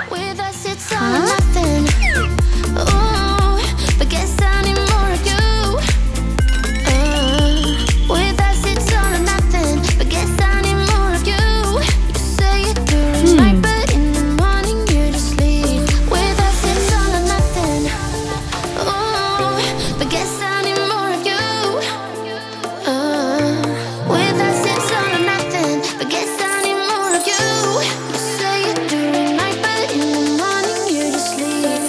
With us it's all or nothing. Ooh, but guess I need more of you. With us it's all or nothing, but guess I need more of you. You say it during night, but in the morning you just leave. With us it's all or nothing. Ooh, but guess I need more of you. With us it's all or nothing, but guess I need more of you. You say it during night, but in the morning you just leave.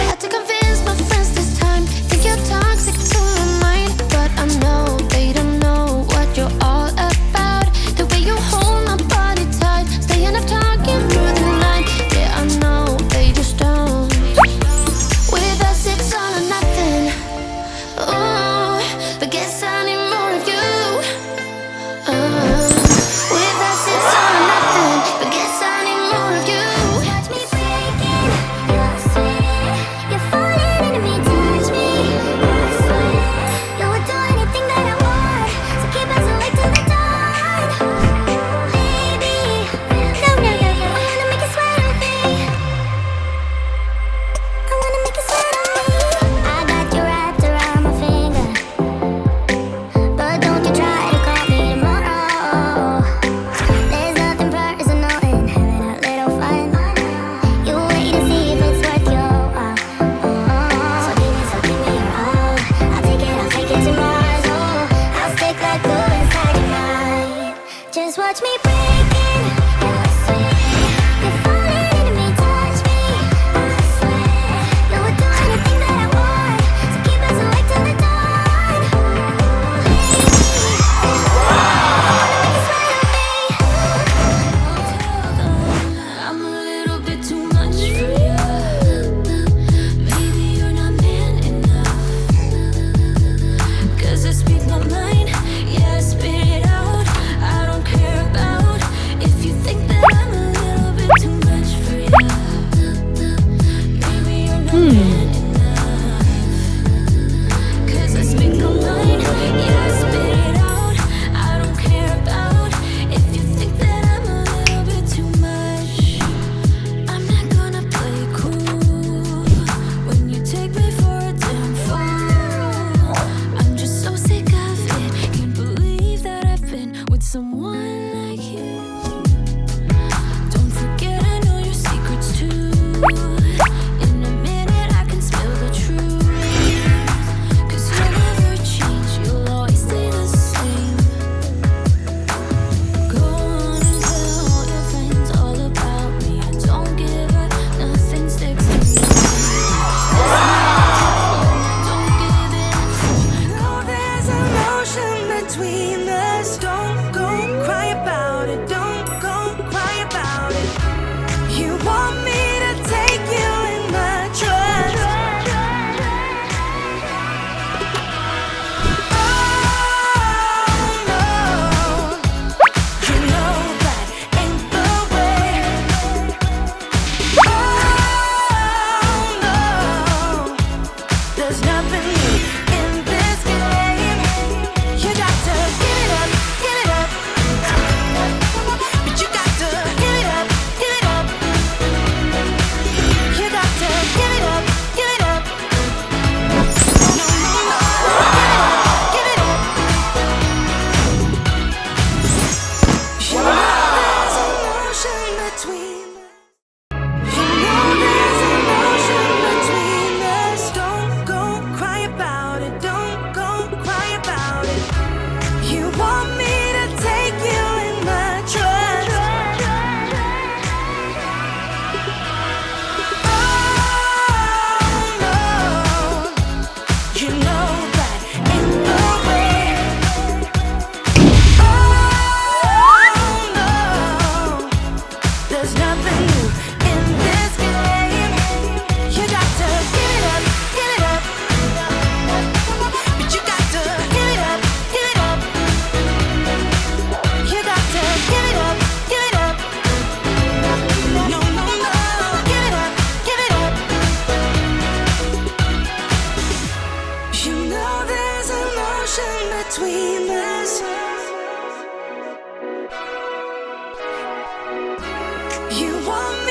Had to convince my friends this time. Think you're toxic to my mind, but I know they don't know what you're all about. The way you hold my body tight, staying up talking through the night. Yeah, I know they just don't. With us it's all or nothing. Ooh, but guess I need more of you. With us it's all or nothing, but guess I need more of you. Watch me breaking, I swear. You're falling into me, touch me, I swear. You would do anything that I want, so keep us awake till the dawn. Baby, no, no, no, no. I wanna make you sweat on me. I wanna make you sweat on me. I got you wrapped around my finger, but don't you try to call me tomorrow. There's nothing personal in having a little fun. You wait and see if it's worth your while. So give me your all. I'll take it to Mars. Oh, I'll stick like glue inside your mind. Just watch me breaking, I swear. You're falling into me, touch me, I swear. You would do anything that I want, so keep us awake till the dawn. I'm a little bit too much for you. Maybe you're not man enough. 'Cause I speak my mind, yeah, I spit it out. I don't care about if you think that I'm a little bit too much for you. Maybe you're not man enough. 'Cause I speak my mind, yeah, I spit it out. I don't care about if you think that I'm a little bit too much. I'm not gonna play cool when you take me for a damn fool. I'm just so sick of it. Can't believe that I've been with someone like you. Don't forget I know your secrets too. In a minute I can spill the truth. 'Cause you'll never change, you'll always stay the same. Go on and tell all your friends all about me. I don't give up, nothing sticks to me. Don't give in. No, there's emotion between us. Don't go cry about it. Don't go cry about it. You want me to take you in my trust. Oh no, you know that ain't the way. Oh no, there's nothing new in this game. You got to give it up, give it up. But you got to give it up, give it up. You got to give it up, give it up. No, no, no, give it up, give it up. You know there's emotion between us. You know there's emotion between us. Don't go cry about it. Don't go cry about it. You want me to take you in my trust. Oh no, you know that ain't the way. Oh no, there's nothing new in this game. You got to give it up, give it up. But you got to give it up, give it up. You got to give it up, give it up. want me